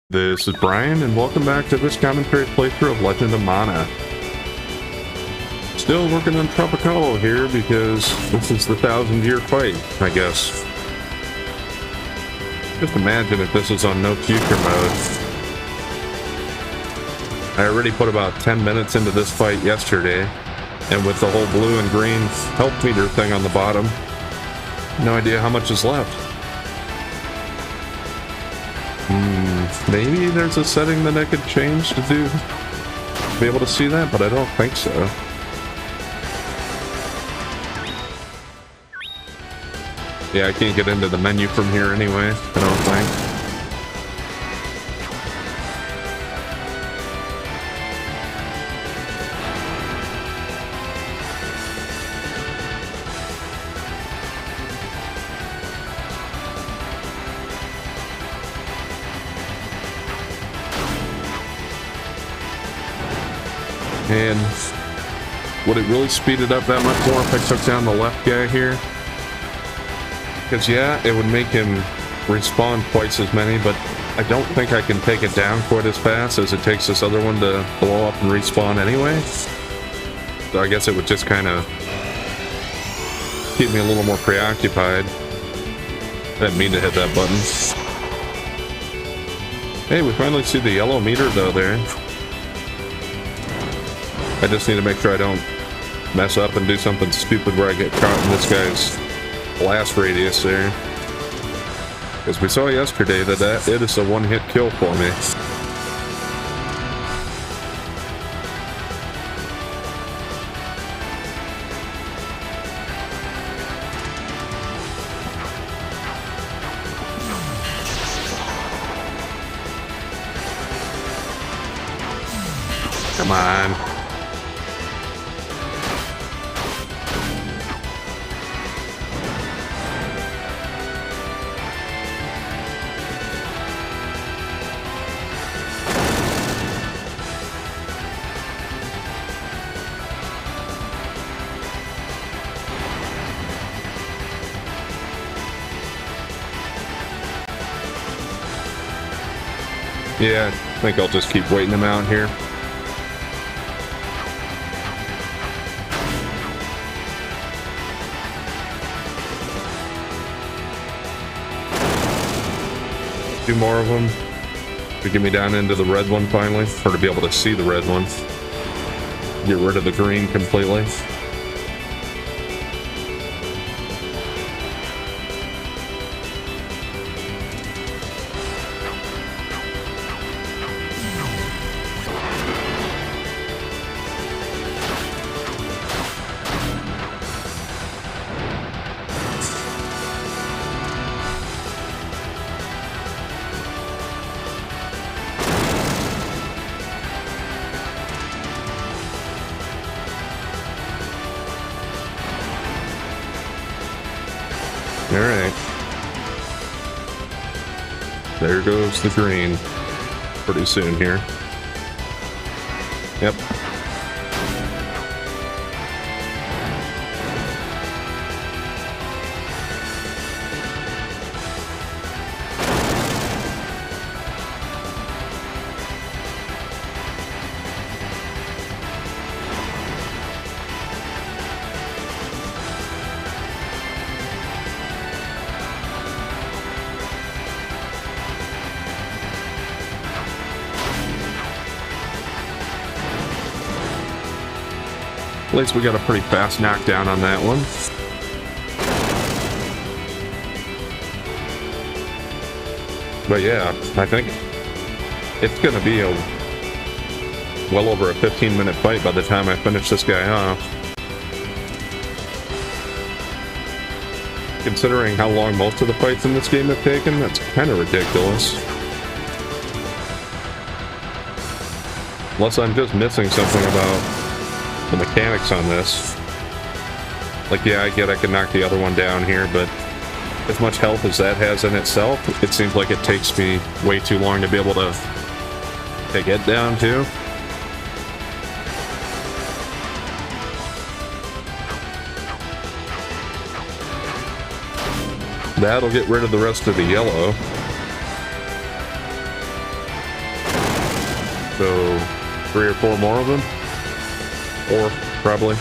This is Brian, and welcome back to this commentary playthrough of Legend of Mana. Still working on Tropicalo here because this is the 1,000-year fight, I guess. Just imagine if this was on no future mode. I already put about 10 minutes into this fight yesterday, and with the whole blue and green health meter thing on the bottom, no idea how much is left. Maybe there's a setting that I could change to be able to see that, but I don't think so. Yeah, I can't get into the menu from here anyway, I don't think. And would it really speed it up that much more if I took down the left guy here? Because yeah, it would make him respawn twice as many, but I don't think I can take it down quite as fast as it takes this other one to blow up and respawn anyway. So I guess it would just kind of keep me a little more preoccupied. I didn't mean to hit that button. Hey, we finally see the yellow meter though there. I just need to make sure I don't mess up and do something stupid where I get caught in this guy's blast radius there. Because we saw yesterday that it is a one-hit kill for me. Come on. Yeah, I think I'll just keep waiting him out here. Two more of them to get me down into the red one finally, or to be able to see the red one. Get rid of the green completely. Alright. There goes the green. Pretty soon here. Yep. At least we got a pretty fast knockdown on that one. But yeah, I think it's going to be a well over a 15-minute fight by the time I finish this guy off. Considering how long most of the fights in this game have taken, that's kind of ridiculous. Unless I'm just missing something about the mechanics on this. Like, yeah, I get I can knock the other one down here, but as much health as that has in itself, it seems like it takes me way too long to be able to take it down too. That'll get rid of the rest of the yellow. So 3 or 4 more of them, or probably.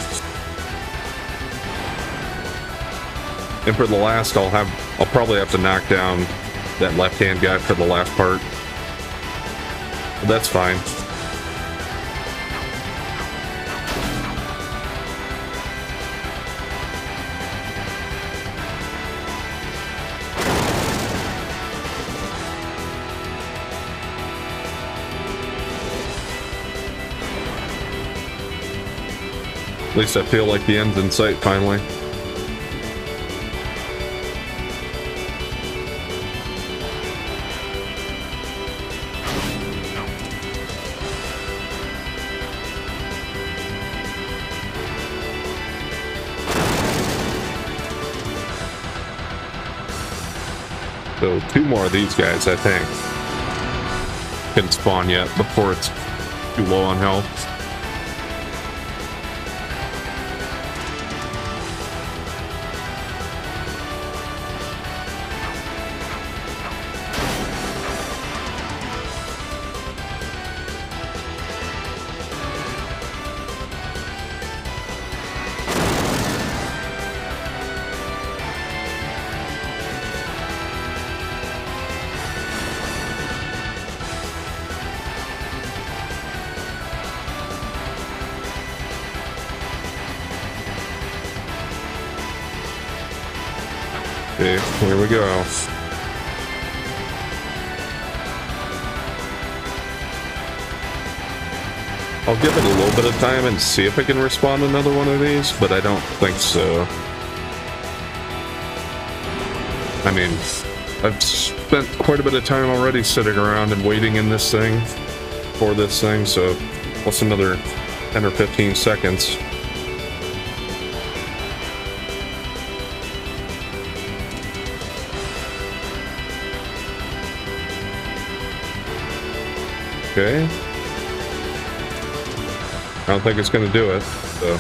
And for the last, I'll probably have to knock down that left-hand guy for the last part. But that's fine. At least I feel like the end's in sight finally. So 2 more of these guys, I think, can spawn yet before it's too low on health. Okay, here we go. I'll give it a little bit of time and see if I can respawn another one of these, but I don't think so. I mean, I've spent quite a bit of time already sitting around and waiting in this thing for this thing, so what's another 10 or 15 seconds? Okay. I don't think it's going to do it, so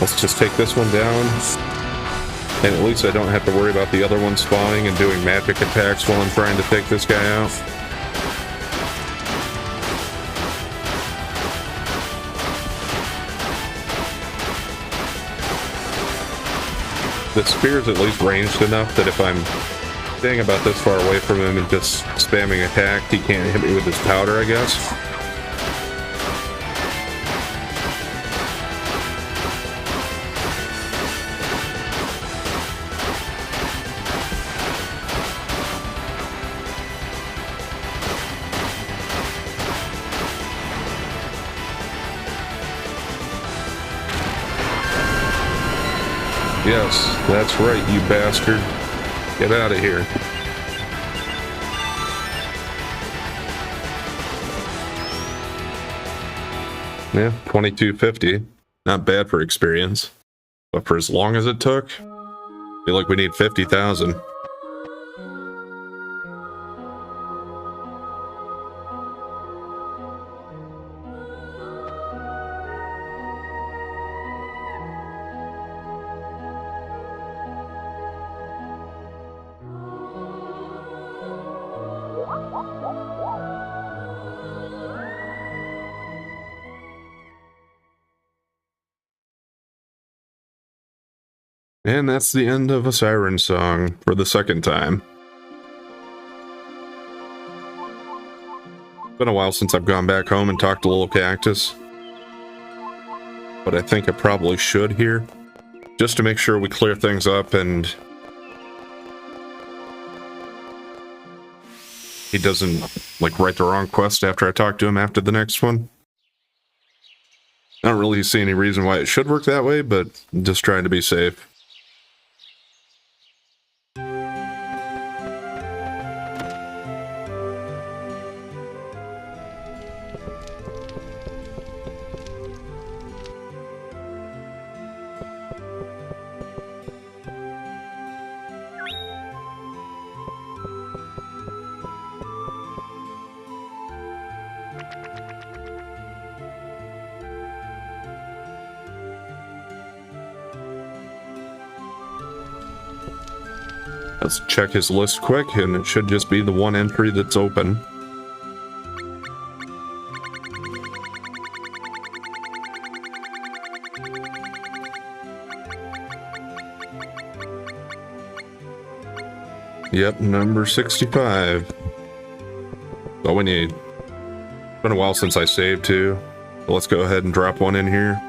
let's just take this one down, and at least I don't have to worry about the other one spawning and doing magic attacks while I'm trying to take this guy out. The spear's at least ranged enough that if I'm staying about this far away from him and just spamming attack, he can't hit me with his powder, I guess. Yes, that's right, you bastard. Get out of here. Yeah, 2250. Not bad for experience. But for as long as it took, I feel like we need 50,000. And that's the end of a siren song for the second time. It's been a while since I've gone back home and talked to Little Cactus. But I think I probably should here, just to make sure we clear things up and he doesn't, like, write the wrong quest after I talk to him after the next one. I don't really see any reason why it should work that way, but I'm just trying to be safe. Let's check his list quick, and it should just be the one entry that's open. Yep, number 65. All we need. It's been a while since I saved too. So let's go ahead and drop one in here.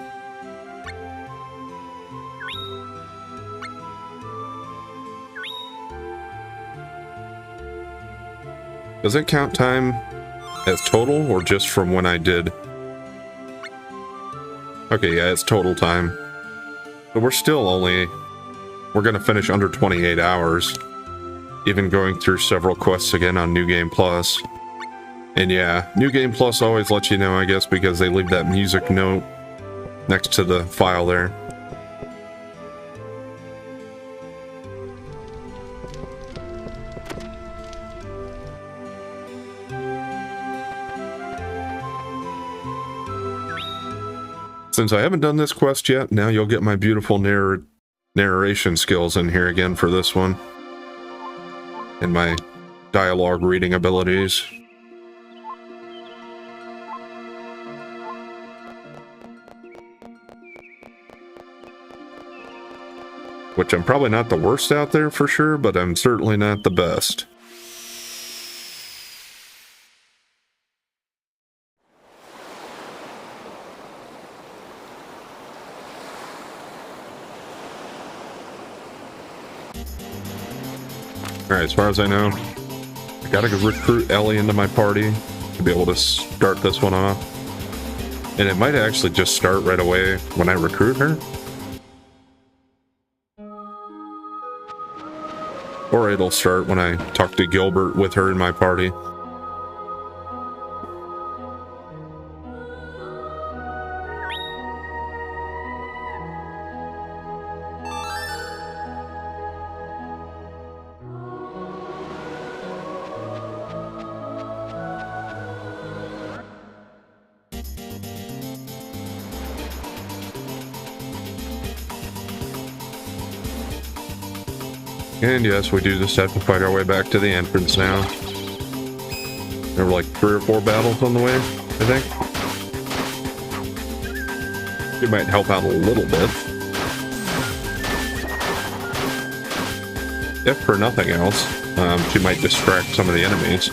Does it count time as total or just from when I did? Okay, yeah, it's total time. But we're still only... We're gonna finish under 28 hours. Even going through several quests again on New Game Plus. And yeah, New Game Plus always lets you know, I guess, because they leave that music note next to the file there. Since I haven't done this quest yet, now you'll get my beautiful narration skills in here again for this one. And my dialogue reading abilities. Which I'm probably not the worst out there for sure, but I'm certainly not the best. Alright, as far as I know, I gotta go recruit Ellie into my party to be able to start this one off. And it might actually just start right away when I recruit her. Or it'll start when I talk to Gilbert with her in my party. And yes, we do just have to fight our way back to the entrance now. There were like 3 or 4 battles on the way, I think. It might help out a little bit. If for nothing else, she might distract some of the enemies.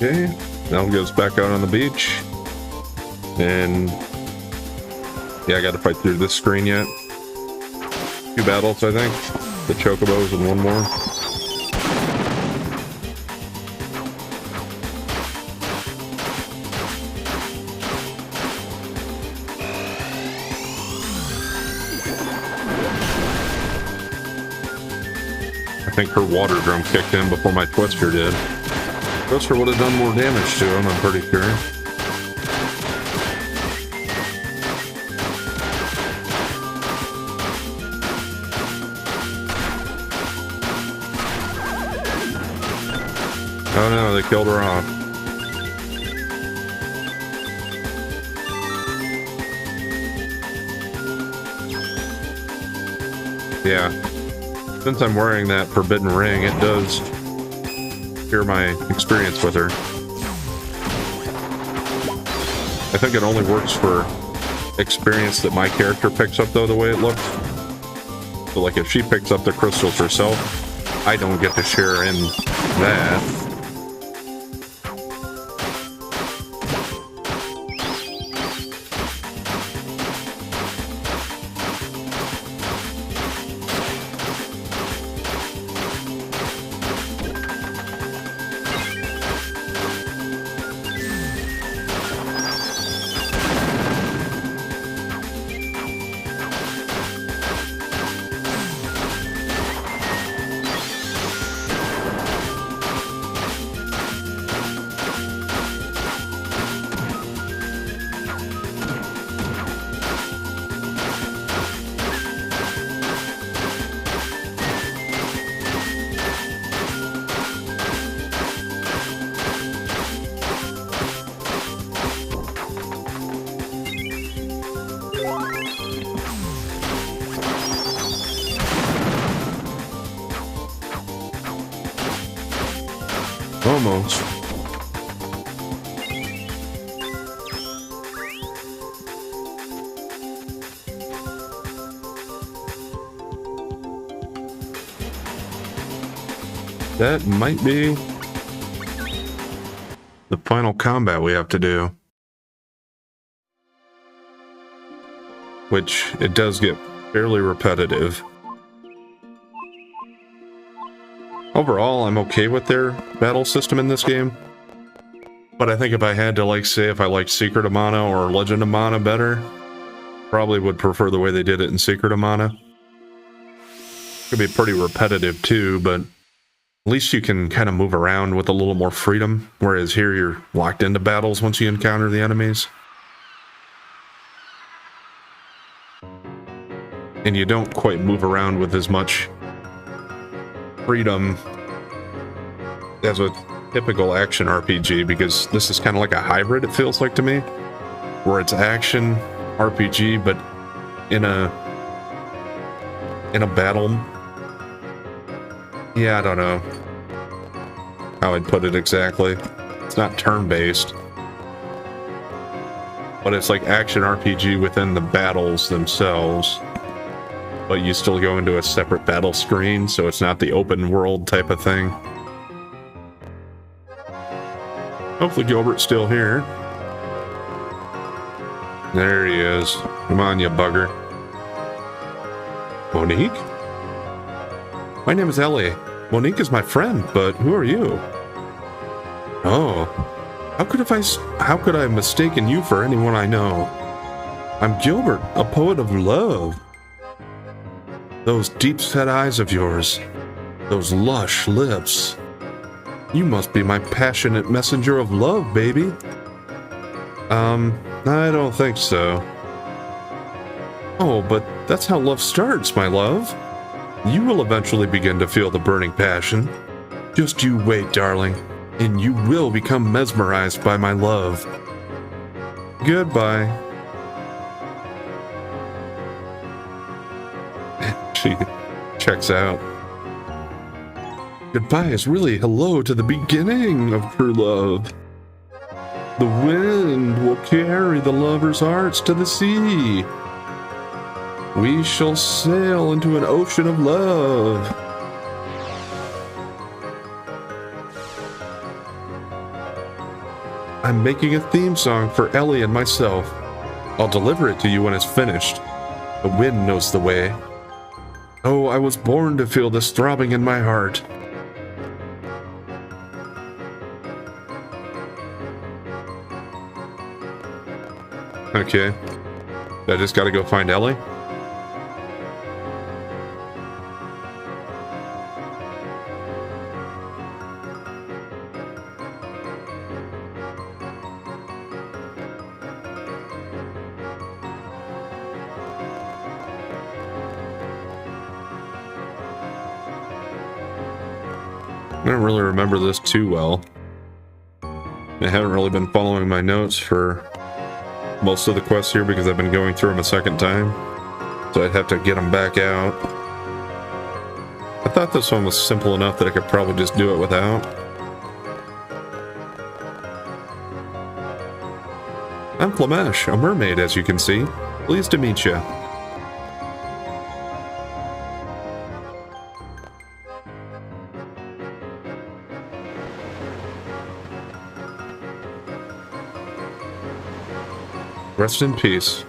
Okay, now goes back out on the beach. And yeah, I gotta fight through this screen yet. 2 battles, I think. The chocobos and 1 more. I think her water drum kicked in before my twister did. Twister would have done more damage to him, I'm pretty sure. Oh no, they killed her off. Yeah. Since I'm wearing that forbidden ring, it does hear my experience with her. I think it only works for experience that my character picks up, though, the way it looks. So, like, if she picks up the crystals herself, I don't get to share in that. Almost. That might be the final combat we have to do. Which, it does get fairly repetitive. Overall, I'm okay with their battle system in this game. But I think if I had to, like, say if I liked Secret of Mana or Legend of Mana better, probably would prefer the way they did it in Secret of Mana. Could be pretty repetitive too, but at least you can kind of move around with a little more freedom, whereas here you're locked into battles once you encounter the enemies. And you don't quite move around with as much freedom as a typical action RPG, because this is kind of like a hybrid, it feels like to me, where it's action RPG but in a battle. Yeah, I don't know how I'd put it exactly. It's not turn-based, but it's like action RPG within the battles themselves. But you still go into a separate battle screen, so it's not the open world type of thing. Hopefully Gilbert's still here. There he is. Come on, you bugger. Monique? My name is Ellie. Monique is my friend, but who are you? Oh. How could I have mistaken you for anyone I know? I'm Gilbert, a poet of love. Those deep-set eyes of yours, those lush lips. You must be my passionate messenger of love, baby. I don't think so. Oh, but that's how love starts, my love. You will eventually begin to feel the burning passion. Just you wait, darling, and you will become mesmerized by my love. Goodbye. She checks out. Goodbye is really hello to the beginning of true love. The wind will carry the lovers' hearts to the sea. We shall sail into an ocean of love. I'm making a theme song for Ellie and myself. I'll deliver it to you when it's finished. The wind knows the way. Oh, I was born to feel this throbbing in my heart. Okay. I just gotta go find Ellie? I don't really remember this too well. I haven't really been following my notes for most of the quests here because I've been going through them a second time. So I'd have to get them back out. I thought this one was simple enough that I could probably just do it without. I'm Flamesh, a mermaid, as you can see. Pleased to meet you. Rest in peace.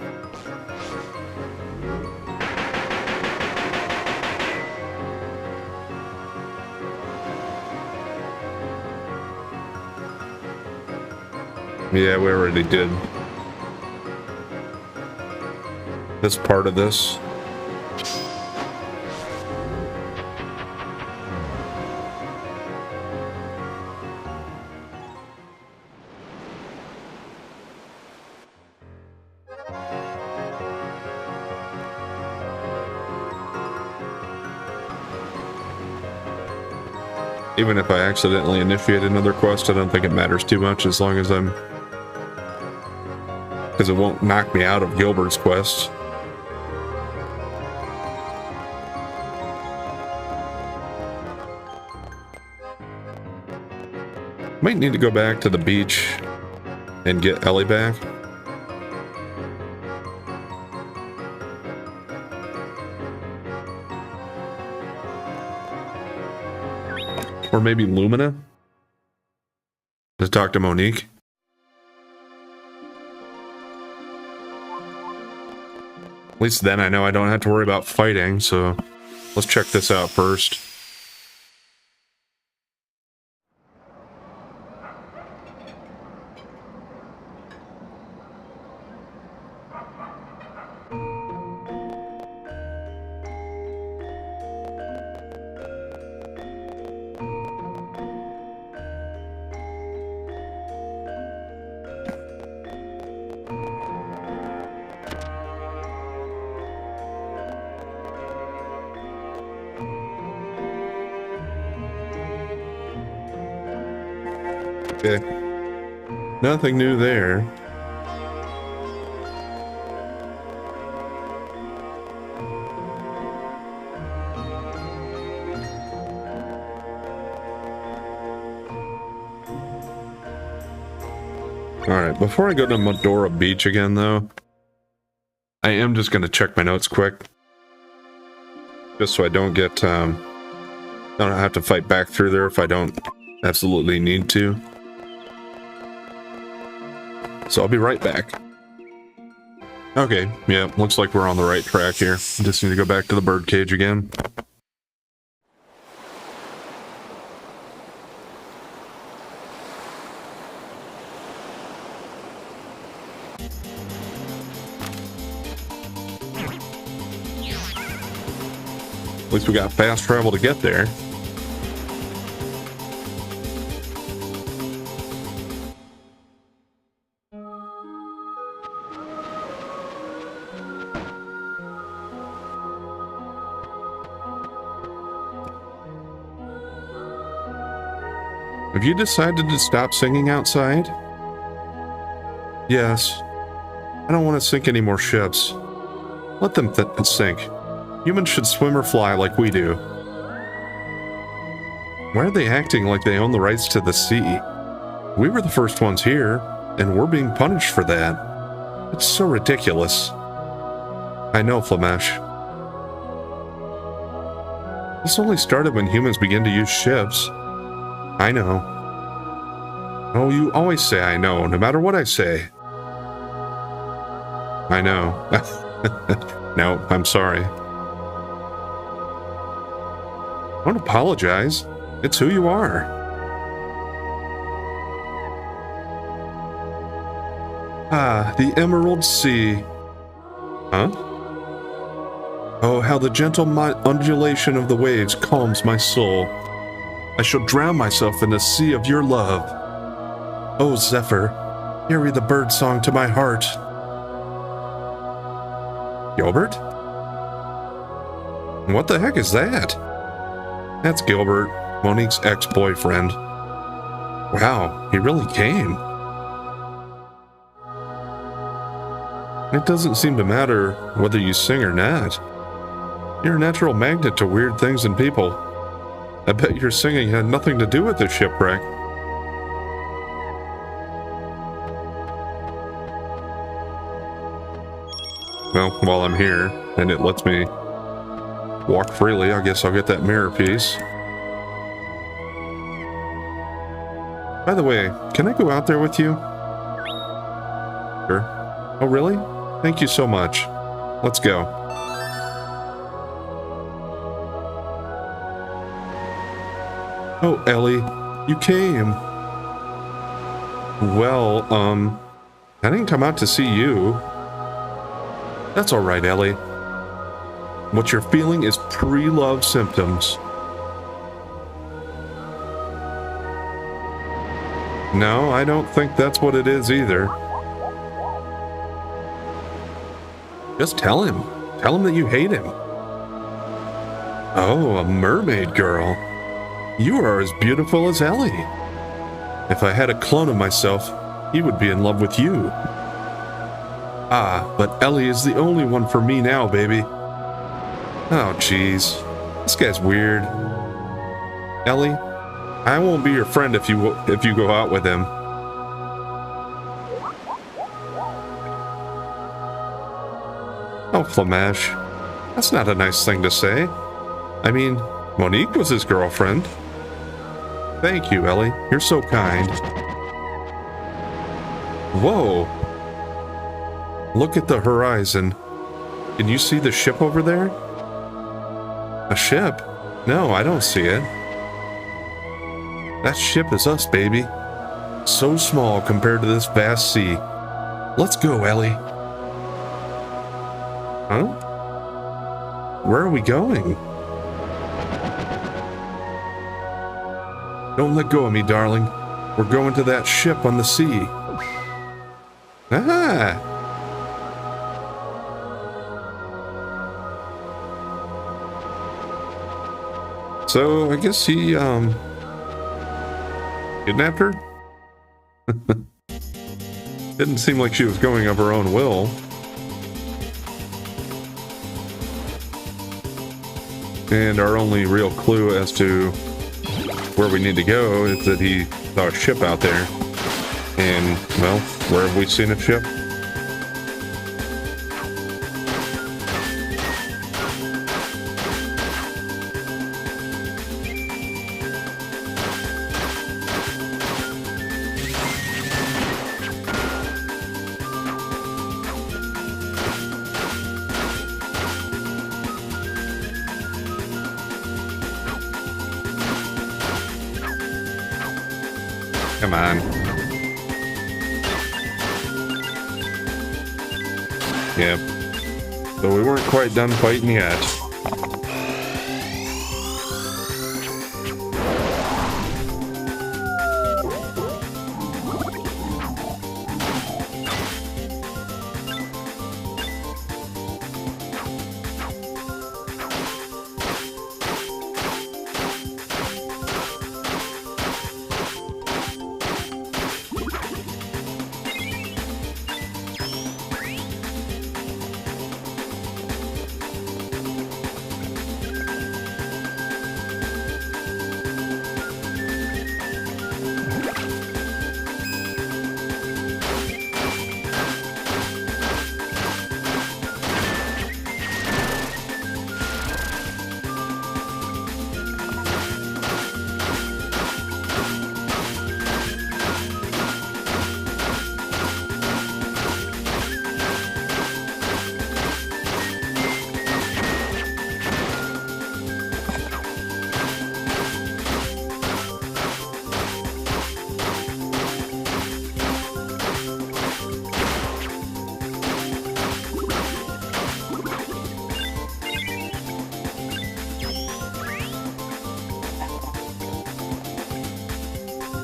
Yeah, we already did this part of this. Even if I accidentally initiate another quest, I don't think it matters too much as long as I'm... because it won't knock me out of Gilbert's quest. Might need to go back to the beach and get Ellie back. Or maybe Lumina? To talk to Monique? At least then I know I don't have to worry about fighting, so let's check this out first. Okay. Nothing new there. Alright, before I go to Medora Beach again, though, I am just going to check my notes quick. Just so I don't get, I don't have to fight back through there if I don't absolutely need to. So I'll be right back. Okay, yeah, looks like we're on the right track here. Just need to go back to the birdcage again. At least we got fast travel to get there. Have you decided to stop singing outside? Yes. I don't want to sink any more ships. Let them sink. Humans should swim or fly like we do. Why are they acting like they own the rights to the sea? We were the first ones here, and we're being punished for that. It's so ridiculous. I know, Flamesh. This only started when humans began to use ships. I know. Oh, you always say I know, no matter what I say. I know. No, I'm sorry. Don't apologize. It's who you are. Ah, the Emerald Sea. Huh? Oh, how the gentle undulation of the waves calms my soul. I shall drown myself in the sea of your love. Oh, Zephyr, carry the bird song to my heart. Gilbert? What the heck is that? That's Gilbert, Monique's ex-boyfriend. Wow, he really came. It doesn't seem to matter whether you sing or not. You're a natural magnet to weird things and people. I bet your singing had nothing to do with the shipwreck. Well, while I'm here, and it lets me walk freely, I guess I'll get that mirror piece. By the way, can I go out there with you? Sure. Oh, really? Thank you so much. Let's go. Oh, Ellie, you came. Well, I didn't come out to see you. That's all right, Ellie. What you're feeling is pre-love symptoms. No, I don't think that's what it is either. Just tell him. Tell him that you hate him. Oh, a mermaid girl. You are as beautiful as Ellie. If I had a clone of myself, he would be in love with you. Ah, but Ellie is the only one for me now, baby. Oh, jeez. This guy's weird. Ellie, I won't be your friend if you go out with him. Oh, Flamash. That's not a nice thing to say. I mean, Monique was his girlfriend. Thank you, Ellie. You're so kind. Whoa. Look at the horizon. Can you see the ship over there? A ship? No, I don't see it. That ship is us, baby. So small compared to this vast sea. Let's go, Ellie. Huh? Where are we going? Don't let go of me, darling. We're going to that ship on the sea. Ah! So, I guess he, kidnapped her? Didn't seem like she was going of her own will. And our only real clue as to where we need to go is that he saw a ship out there. And, well, where have we seen a ship? Come on. Yep. So we weren't quite done fighting yet.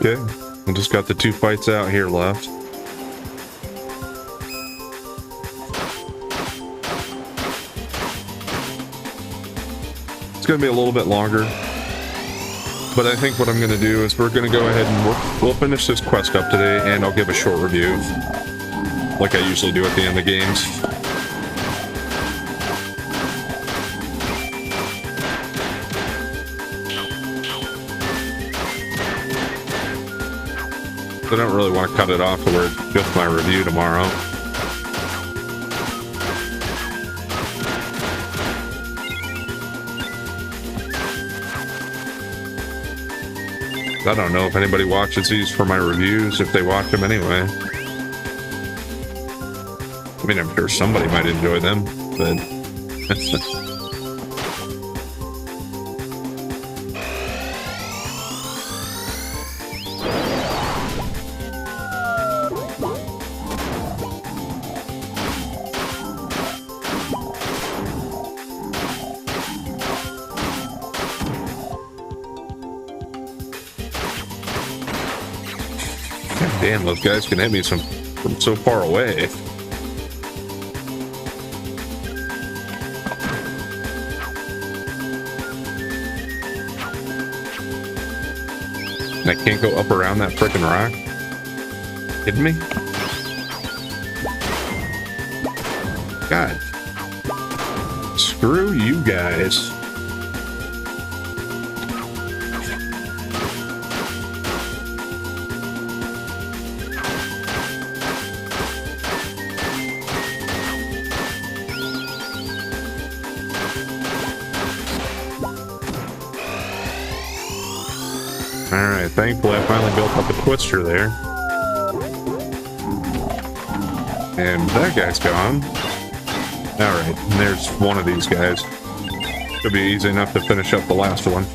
Okay, I just got the 2 fights out here left. It's going to be a little bit longer, but I think what I'm going to do is we're going to go ahead and we'll finish this quest up today, and I'll give a short review, like I usually do at the end of games. I don't really want to cut it off to where it's just my review tomorrow. I don't know if anybody watches these for my reviews, if they watch them anyway. I mean, I'm sure somebody might enjoy them, but... Damn, those guys can hit me from so far away. And I can't go up around that frickin' rock? Kidding me? God. Screw you guys. Alright, thankfully I finally built up a twister there. And that guy's gone. Alright, and there's one of these guys. Should be easy enough to finish up the last one.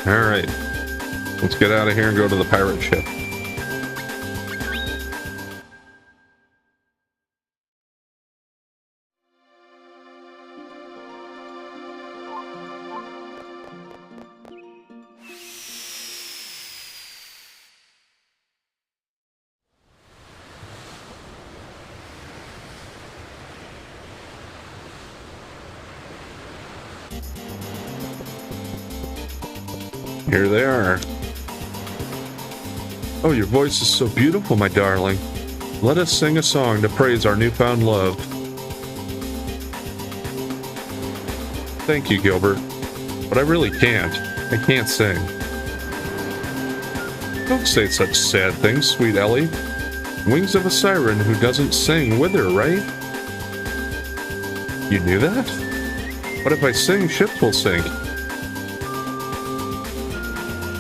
Alright, let's get out of here and go to the pirate ship. Here they are. Oh, your voice is so beautiful, my darling. Let us sing a song to praise our newfound love. Thank you, Gilbert. But I really can't. I can't sing. Don't say such sad things, sweet Ellie. Wings of a siren who doesn't sing wither, right? You knew that? What if I sing, ships will sink?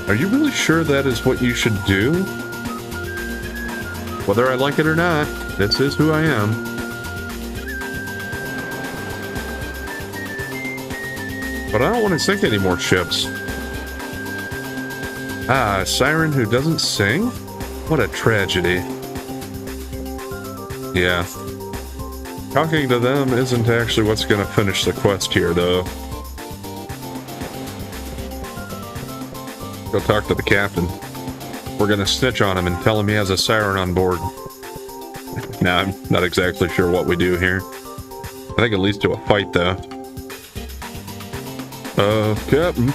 Are you really sure that is what you should do? Whether I like it or not, this is who I am. But I don't want to sink any more ships. Ah, a siren who doesn't sing? What a tragedy. Yeah. Talking to them isn't actually what's going to finish the quest here, though. Go talk to the captain. We're gonna snitch on him and tell him he has a siren on board. Nah, I'm not exactly sure what we do here. I think it leads to a fight, though. Captain.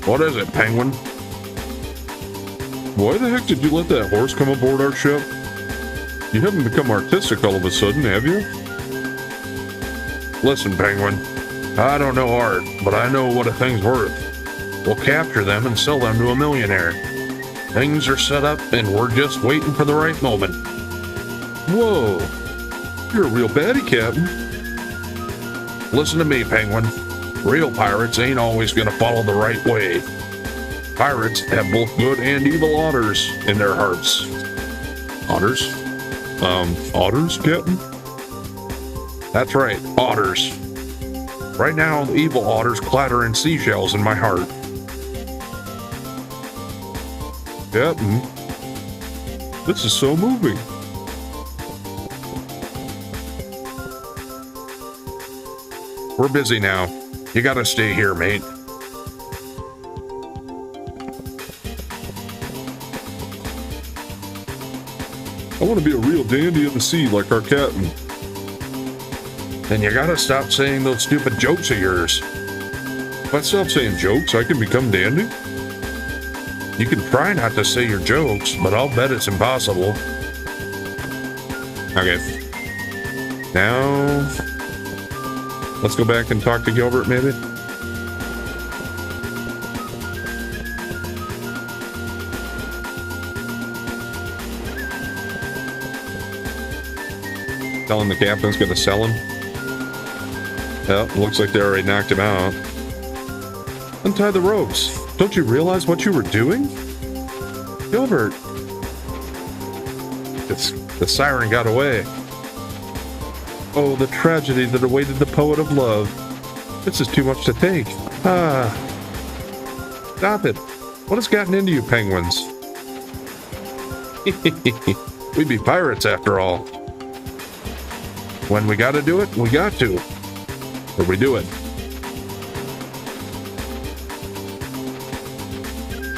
What is it, Penguin? Why the heck did you let that horse come aboard our ship? You haven't become artistic all of a sudden, have you? Listen, Penguin. I don't know art, but I know what a thing's worth. We'll capture them and sell them to a millionaire. Things are set up and we're just waiting for the right moment. Whoa, you're a real baddie, Captain. Listen to me, Penguin. Real pirates ain't always gonna follow the right way. Pirates have both good and evil otters in their hearts. Otters? Otters, Captain? That's right, otters. Right now, the evil otters clatter in seashells in my heart. Captain, this is so moving. We're busy now. You gotta stay here, mate. I want to be a real dandy of the sea like our captain. Then you gotta stop saying those stupid jokes of yours. If I stop saying jokes, I can become dandy? You can try not to say your jokes, but I'll bet it's impossible. Okay. Now, let's go back and talk to Gilbert, maybe? Telling the captain's gonna sell him. Yep, looks like they already knocked him out. Untie the ropes. Don't you realize what you were doing? Gilbert. The siren got away. Oh, the tragedy that awaited the poet of love. This is too much to take. Stop it. What has gotten into you penguins? We'd be pirates after all. When we gotta do it, we got to. Or we do it.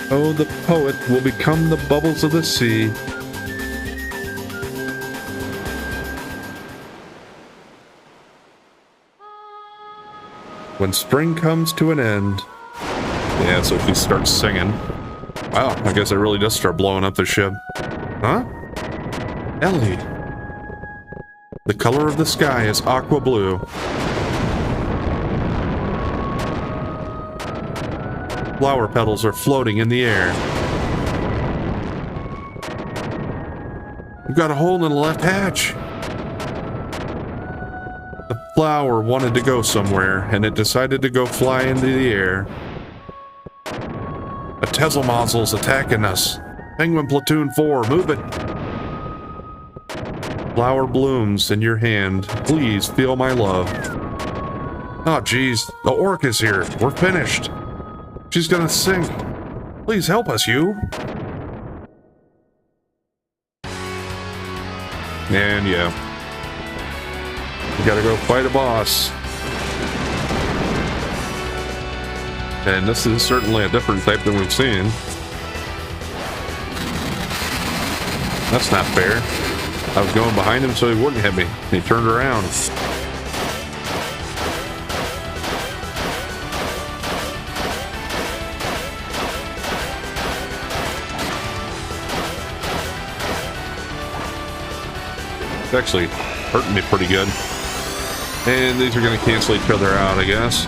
Oh, the poet will become the bubbles of the sea. When spring comes to an end. Yeah, so she starts singing. Wow, I guess it really does start blowing up the ship. Huh? Ellie. The color of the sky is aqua blue. Flower petals are floating in the air. You've got a hole in the left hatch. The flower wanted to go somewhere, and it decided to go fly into the air. A Tesselmozzel's attacking us. Penguin Platoon 4, move it. Flower blooms in your hand. Please feel my love. Oh, geez. The orc is here. We're finished. She's gonna sink. Please help us, you. And yeah. We gotta go fight a boss. And this is certainly a different type than we've seen. That's not fair. I was going behind him so he wouldn't hit me. He turned around. It's actually hurting me pretty good. And these are going to cancel each other out, I guess.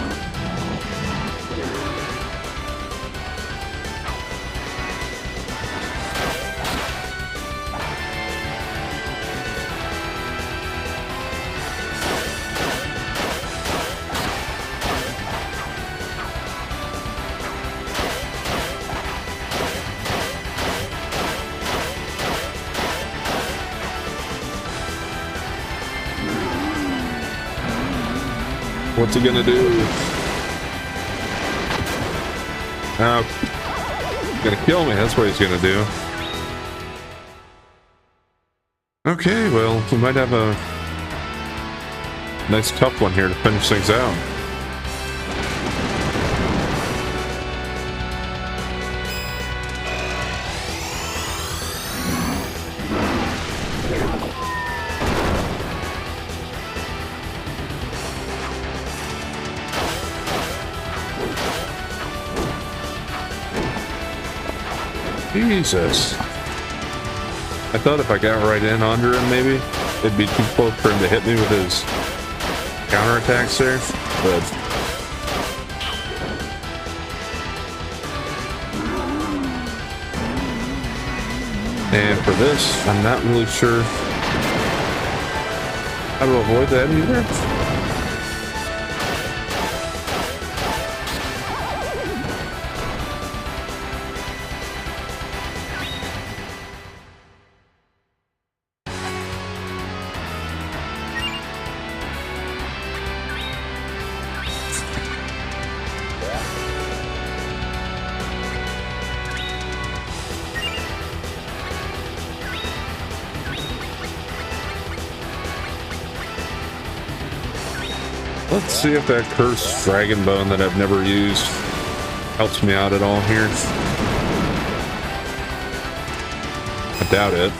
What's he gonna do? He's gonna kill me, that's what he's gonna do. Okay, well, we might have a nice tough one here to finish things out. Jesus. I thought if I got right in under him, maybe it'd be too close for him to hit me with his counterattacks there, but and for this, I'm not really sure how to avoid that either. Let's see if that cursed dragon bone that I've never used helps me out at all here. I doubt it.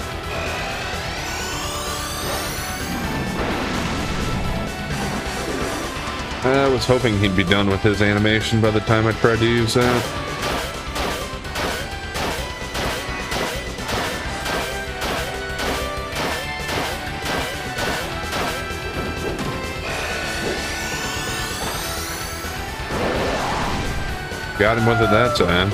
I was hoping he'd be done with his animation by the time I tried to use that. Got him with it that time.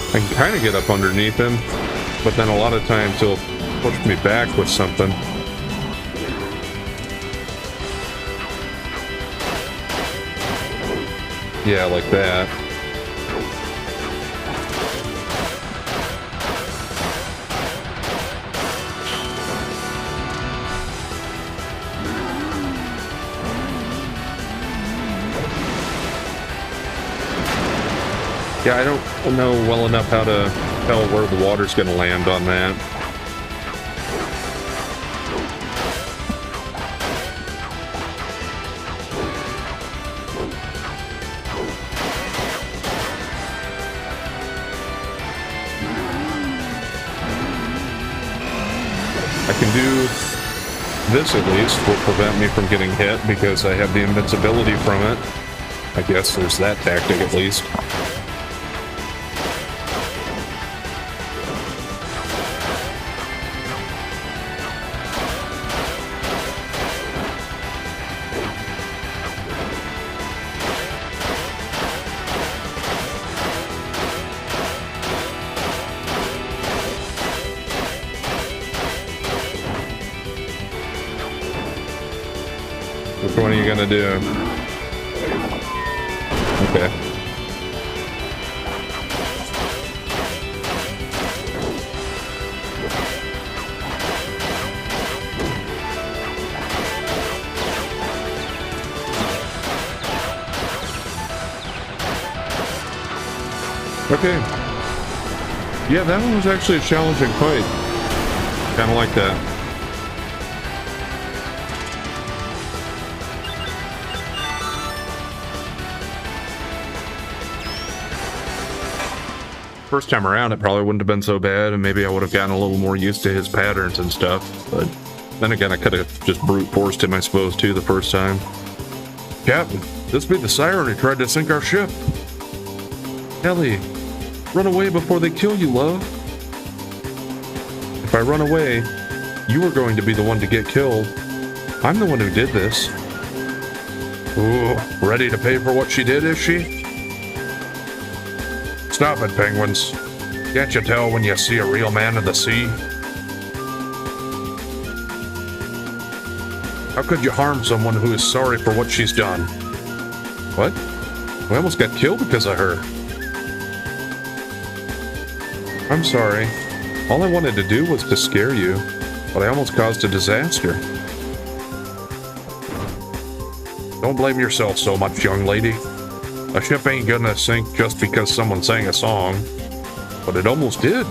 I can kind of get up underneath him, but then a lot of times he'll push me back with something. Yeah, like that. Yeah, I don't know well enough how to tell where the water's going to land on that. I can do this at least, will prevent me from getting hit because I have the invincibility from it. I guess there's that tactic at least. Which one are you gonna do? Okay. Okay. Yeah, that one was actually a challenging fight. Kind of like that. First time around, it probably wouldn't have been so bad, and maybe I would have gotten a little more used to his patterns and stuff. But then again, I could have just brute forced him, I suppose, too, the first time. Captain, this be the siren who tried to sink our ship. Ellie, run away before they kill you, love. If I run away, you are going to be the one to get killed. I'm the one who did this. Ooh, ready to pay for what she did, is she? Stop it, penguins. Can't you tell when you see a real man of the sea? How could you harm someone who is sorry for what she's done? What? We almost got killed because of her. I'm sorry. All I wanted to do was to scare you, but I almost caused a disaster. Don't blame yourself so much, young lady. A ship ain't gonna sink just because someone sang a song, but it almost did.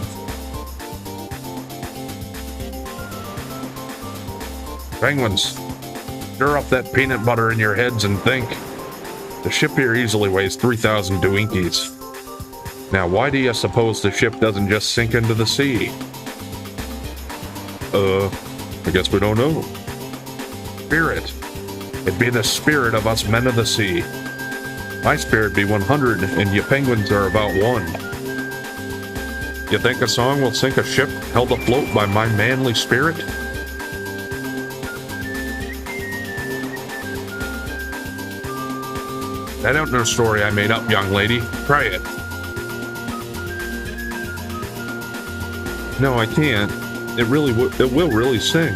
Penguins, stir up that peanut butter in your heads and think. The ship here easily weighs 3,000 Dwinkies. Now, why do you suppose the ship doesn't just sink into the sea? I guess we don't know. Spirit. It'd be the spirit of us men of the sea. My spirit be 100, and you penguins are about 1. You think a song will sink a ship held afloat by my manly spirit? That ain't no story I made up, young lady. Try it. No, I can't. It will really sink.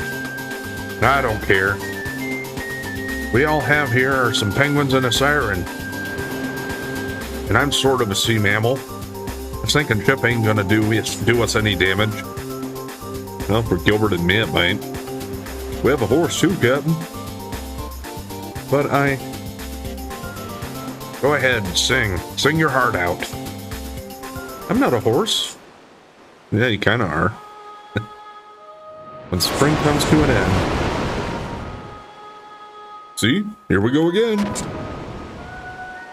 I don't care. We all have here are some penguins and a siren. And I'm sort of a sea mammal. A sinking ship ain't gonna do us any damage. Well, for Gilbert and me, it might. We have a horse too, Captain. But Go ahead, sing. Sing your heart out. I'm not a horse. Yeah, you kind of are. When spring comes to an end. See? Here we go again.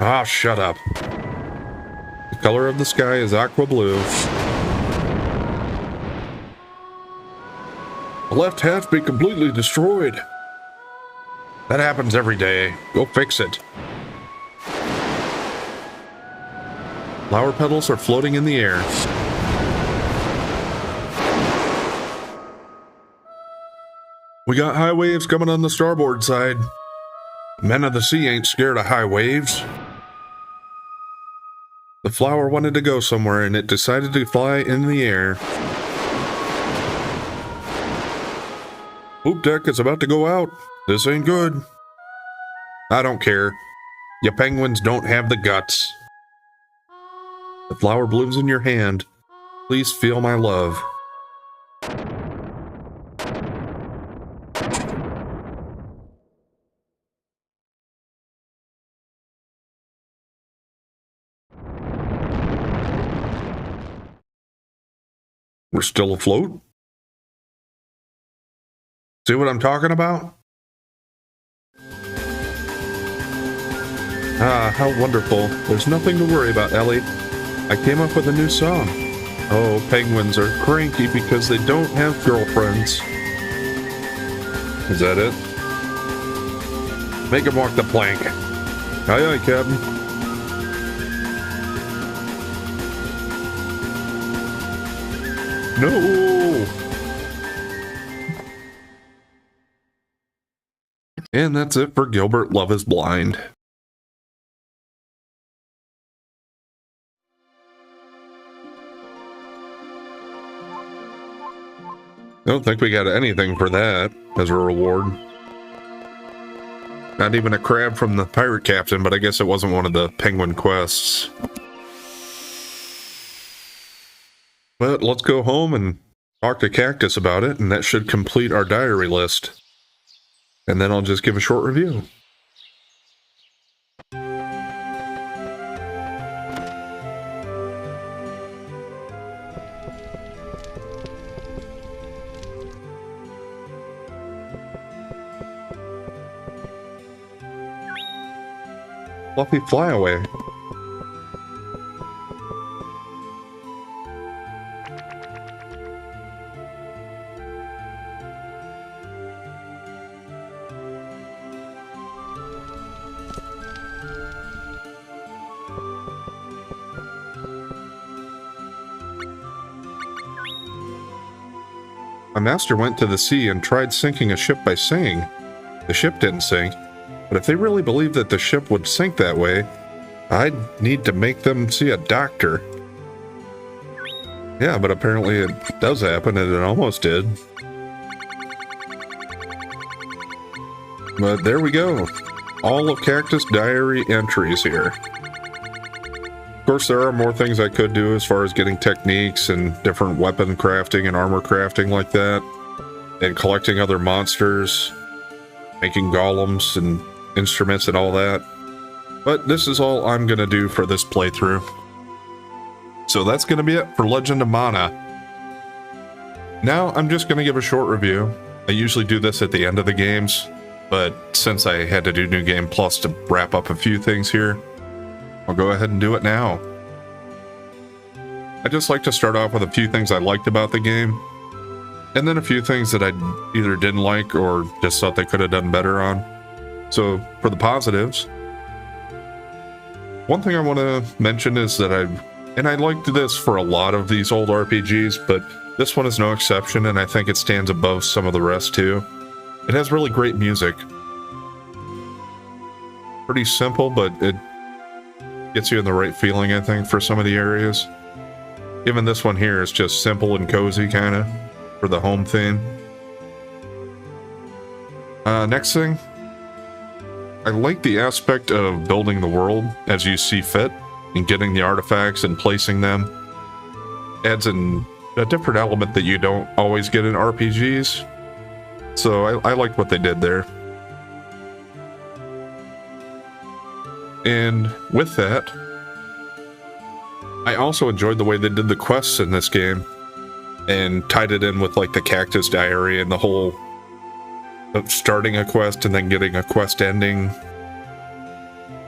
Ah, shut up. The color of the sky is aqua blue. The left half be completely destroyed. That happens every day. Go fix it. Flower petals are floating in the air. We got high waves coming on the starboard side. Men of the sea ain't scared of high waves. The flower wanted to go somewhere and it decided to fly in the air. Poop deck is about to go out. This ain't good. I don't care. You penguins don't have the guts. The flower blooms in your hand. Please feel my love. We're still afloat? See what I'm talking about? Ah, how wonderful. There's nothing to worry about, Ellie. I came up with a new song. Oh, penguins are cranky because they don't have girlfriends. Is that it? Make them walk the plank. Aye, aye, Captain. No! And that's it for Gilbert Love is Blind. I don't think we got anything for that as a reward. Not even a crab from the pirate captain, but I guess it wasn't one of the penguin quests. But let's go home and talk to Cactus about it, and that should complete our diary list. And then I'll just give a short review. Fluffy Flyaway. My master went to the sea and tried sinking a ship by singing. The ship didn't sink. But if they really believed that the ship would sink that way, I'd need to make them see a doctor. Yeah, but apparently it does happen, and it almost did. But there we go. All of Cactus' diary entries here. Of course, there are more things I could do as far as getting techniques and different weapon crafting and armor crafting like that. And collecting other monsters. Making golems and instruments and all that. But this is all I'm going to do for this playthrough. So that's going to be it for Legend of Mana. Now I'm just going to give a short review. I usually do this at the end of the games, but since I had to do New Game Plus to wrap up a few things here, I'll go ahead and do it now. I just like to start off with a few things I liked about the game, and then a few things that I either didn't like or just thought they could have done better on. So, for the positives, one thing I want to mention is that I liked this for a lot of these old RPGs, but this one is no exception, and I think it stands above some of the rest too. It has really great music. Pretty simple, but it gets you in the right feeling, I think, for some of the areas. Even this one here is just simple and cozy, kind of, for the home theme. Next thing, I like the aspect of building the world as you see fit and getting the artifacts and placing them. Adds a different element that you don't always get in RPGs. So I like what they did there. And with that, I also enjoyed the way they did the quests in this game and tied it in with like the Cactus Diary and the whole of starting a quest and then getting a quest ending.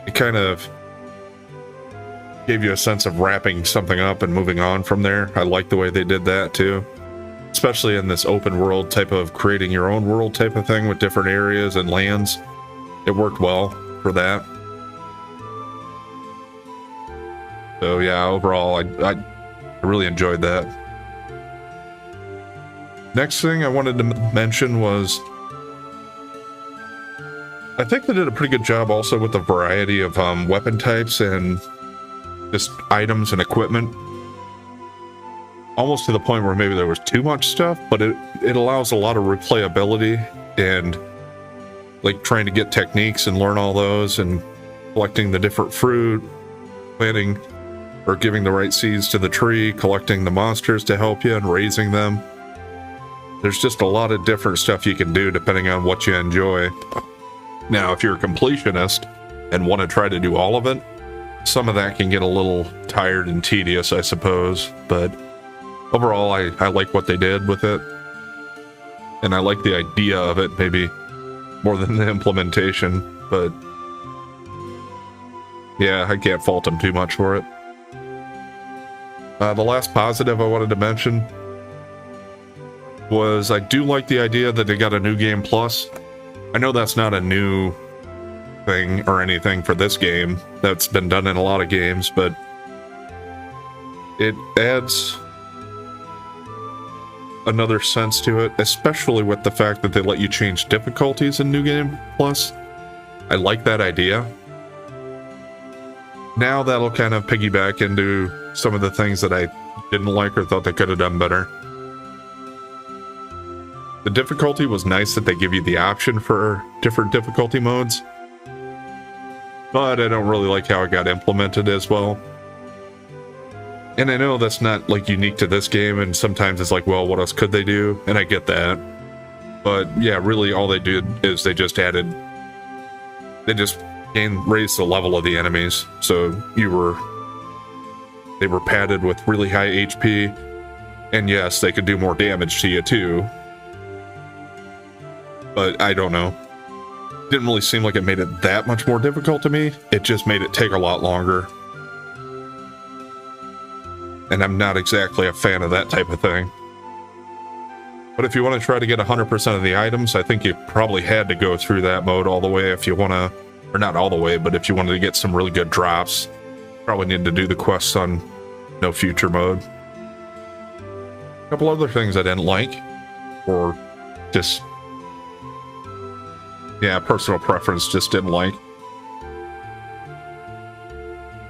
It kind of gave you a sense of wrapping something up and moving on from there. I like the way they did that too, especially in this open world type of creating your own world type of thing with different areas and lands. It worked well for that. So yeah, overall, I really enjoyed that. Next thing I wanted to mention was, I think they did a pretty good job also with the variety of weapon types and just items and equipment. Almost to the point where maybe there was too much stuff, but it allows a lot of replayability and like trying to get techniques and learn all those and collecting the different fruit, planting or giving the right seeds to the tree, collecting the monsters to help you and raising them. There's just a lot of different stuff you can do depending on what you enjoy. Now, if you're a completionist and want to try to do all of it, some of that can get a little tired and tedious, I suppose. But overall, I like what they did with it. And I like the idea of it, maybe more than the implementation. But yeah, I can't fault them too much for it. The last positive I wanted to mention was I do like the idea that they got a new game plus. I know that's not a new thing or anything for this game. That's been done in a lot of games, but it adds another sense to it, especially with the fact that they let you change difficulties in New Game Plus. I like that idea. Now that'll kind of piggyback into some of the things that I didn't like or thought they could have done better. The difficulty was nice that they give you the option for different difficulty modes, but I don't really like how it got implemented as well. And I know that's not like unique to this game, and sometimes it's like, well, what else could they do? And I get that. But yeah, really all they did is they just raised the level of the enemies. So they were padded with really high HP, and yes, they could do more damage to you too. But I don't know. Didn't really seem like it made it that much more difficult to me. It just made it take a lot longer. And I'm not exactly a fan of that type of thing. But if you want to try to get 100% of the items, I think you probably had to go through that mode all the way if you want to, or not all the way, but if you wanted to get some really good drops, probably need to do the quests on No Future mode. A couple other things I didn't like, or just, yeah, personal preference, just didn't like.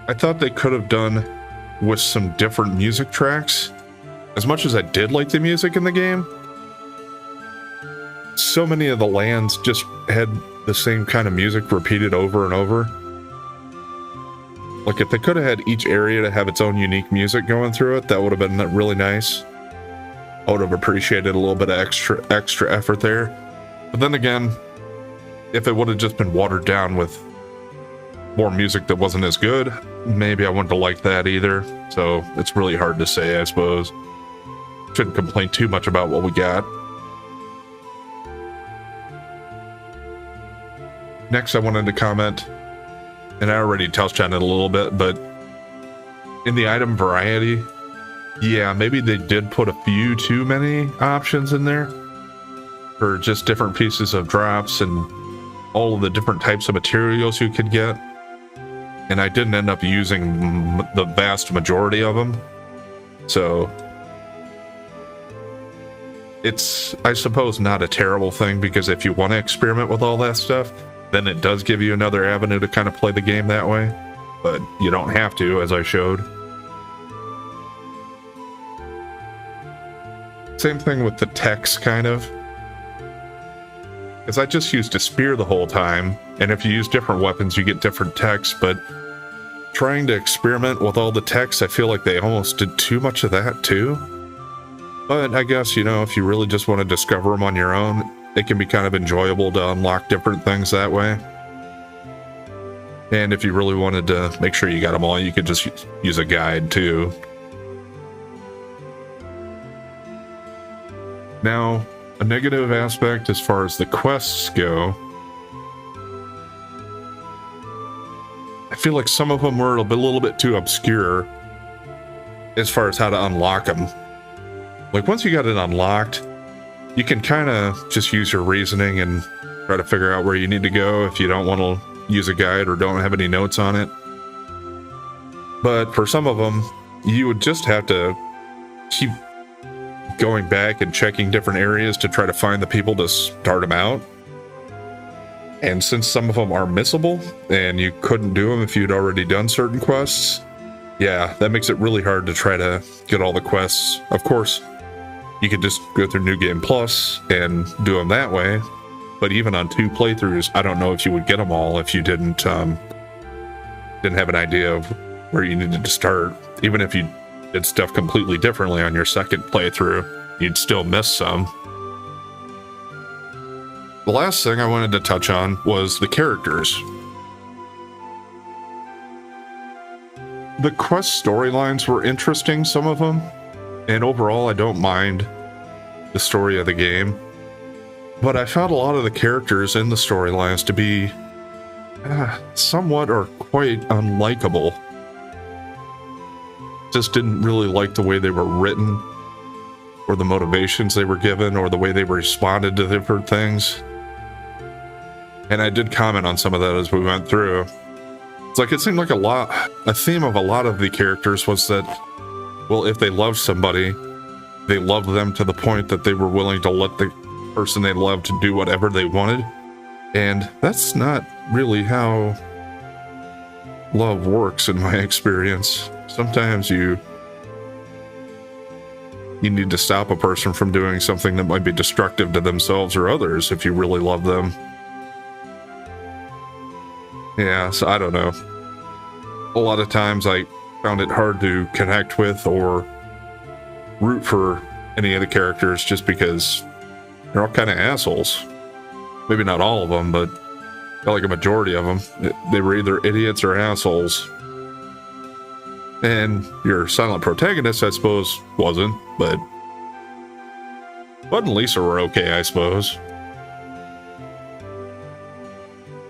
I thought they could have done with some different music tracks. As much as I did like the music in the game, so many of the lands just had the same kind of music repeated over and over. Like, if they could have had each area to have its own unique music going through it, that would have been really nice. I would have appreciated a little bit of extra effort there. But then again, if it would have just been watered down with more music that wasn't as good, maybe I wouldn't have liked that either. So it's really hard to say, I suppose. Shouldn't complain too much about what we got. Next, I wanted to comment, and I already touched on it a little bit, but in the item variety, yeah, maybe they did put a few too many options in there for just different pieces of drops and all of the different types of materials you could get. And I didn't end up using the vast majority of them. So it's, I suppose, not a terrible thing, because if you want to experiment with all that stuff, then it does give you another avenue to kind of play the game that way. But you don't have to, as I showed. Same thing with the text, kind of. Because I just used a spear the whole time, and if you use different weapons, you get different text, but trying to experiment with all the text, I feel like they almost did too much of that, too. But I guess, you know, if you really just want to discover them on your own, it can be kind of enjoyable to unlock different things that way. And if you really wanted to make sure you got them all, you could just use a guide too. Now, a negative aspect as far as the quests go, I feel like some of them were a little bit too obscure as far as how to unlock them. Like once you got it unlocked, you can kind of just use your reasoning and try to figure out where you need to go if you don't want to use a guide or don't have any notes on it. But for some of them, you would just have to keep going back and checking different areas to try to find the people to start them out. And since some of them are missable and you couldn't do them if you'd already done certain quests, yeah, that makes it really hard to try to get all the quests. Of course, you could just go through New Game Plus and do them that way. But even on 2 playthroughs, I don't know if you would get them all if you didn't have an idea of where you needed to start. Even if you did stuff completely differently on your second playthrough, you'd still miss some. The last thing I wanted to touch on was the characters. The quest storylines were interesting, some of them, and overall I don't mind the story of the game. But I found a lot of the characters in the storylines to be somewhat or quite unlikable. Just didn't really like the way they were written, or the motivations they were given, or the way they responded to different things. And I did comment on some of that as we went through. It's like it seemed like a theme of a lot of the characters was that, well, if they loved somebody, they loved them to the point that they were willing to let the person they loved to do whatever they wanted. And that's not really how love works in my experience. Sometimes you need to stop a person from doing something that might be destructive to themselves or others if you really love them. Yeah, so I don't know. A lot of times I found it hard to connect with or root for any of the characters just because they're all kind of assholes. Maybe not all of them, but I felt like a majority of them. They were either idiots or assholes. And your silent protagonist, I suppose, wasn't, but Bud and Lisa were okay, I suppose.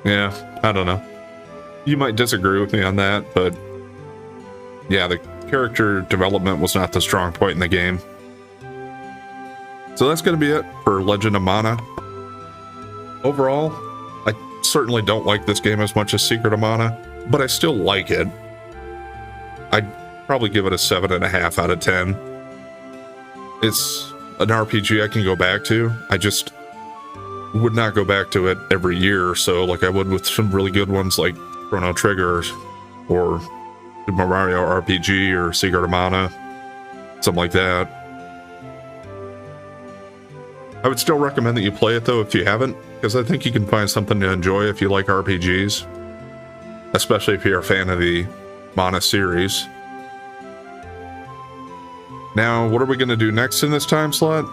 Yeah, I don't know. You might disagree with me on that, but yeah, the character development was not the strong point in the game. So that's going to be it for Legend of Mana. Overall, I certainly don't like this game as much as Secret of Mana, but I still like it. I'd probably give it a 7.5 out of 10. It's an RPG I can go back to. I just would not go back to it every year or so like I would with some really good ones like Chrono Trigger or Super Mario RPG or Secret of Mana, something like that. I would still recommend that you play it though if you haven't, because I think you can find something to enjoy if you like RPGs, especially if you're a fan of the Mana series. Now, what are we going to do next in this time slot?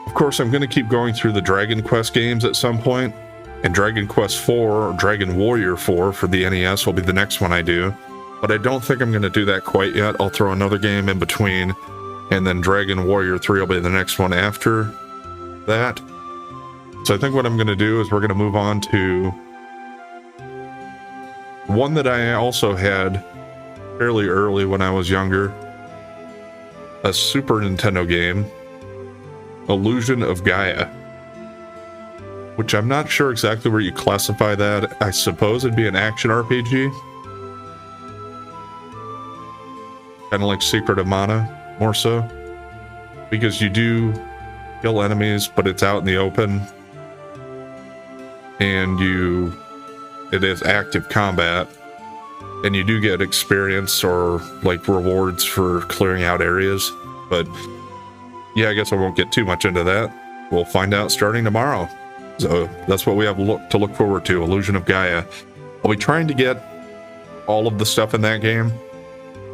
Of course, I'm going to keep going through the Dragon Quest games at some point, and Dragon Quest 4 or Dragon Warrior 4 for the NES will be the next one I do, but I don't think I'm going to do that quite yet. I'll throw another game in between, and then Dragon Warrior 3 will be the next one after that. So I think what I'm going to do is we're going to move on to one that I also had fairly early when I was younger, a Super Nintendo game, Illusion of Gaia, which I'm not sure exactly where you classify that. I suppose it'd be an action RPG, kind of like Secret of Mana, more so, because you do kill enemies, but it's out in the open, and it is active combat, and you do get experience or like rewards for clearing out areas. But yeah, I guess I won't get too much into that. We'll find out starting tomorrow. So that's what we have to look forward to, Illusion of Gaia. I'll be trying to get all of the stuff in that game.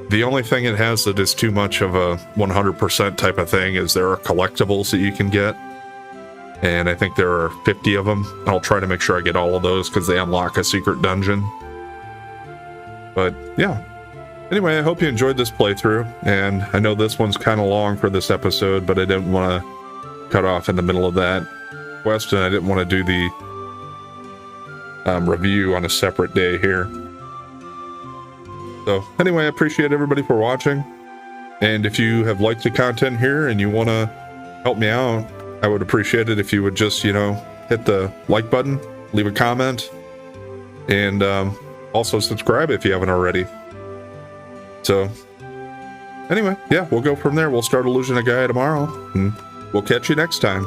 The only thing it has that is too much of a 100% type of thing is there are collectibles that you can get. And I think there are 50 of them. I'll try to make sure I get all of those because they unlock a secret dungeon. But yeah. Anyway, I hope you enjoyed this playthrough. And I know this one's kind of long for this episode, but I didn't want to cut off in the middle of that quest, and I didn't want to do the review on a separate day here. So anyway, I appreciate everybody for watching. And if you have liked the content here and you want to help me out, I would appreciate it if you would just, hit the like button, leave a comment, and also subscribe if you haven't already. So anyway, yeah, we'll go from there. We'll start Illusion of Gaia tomorrow, and we'll catch you next time.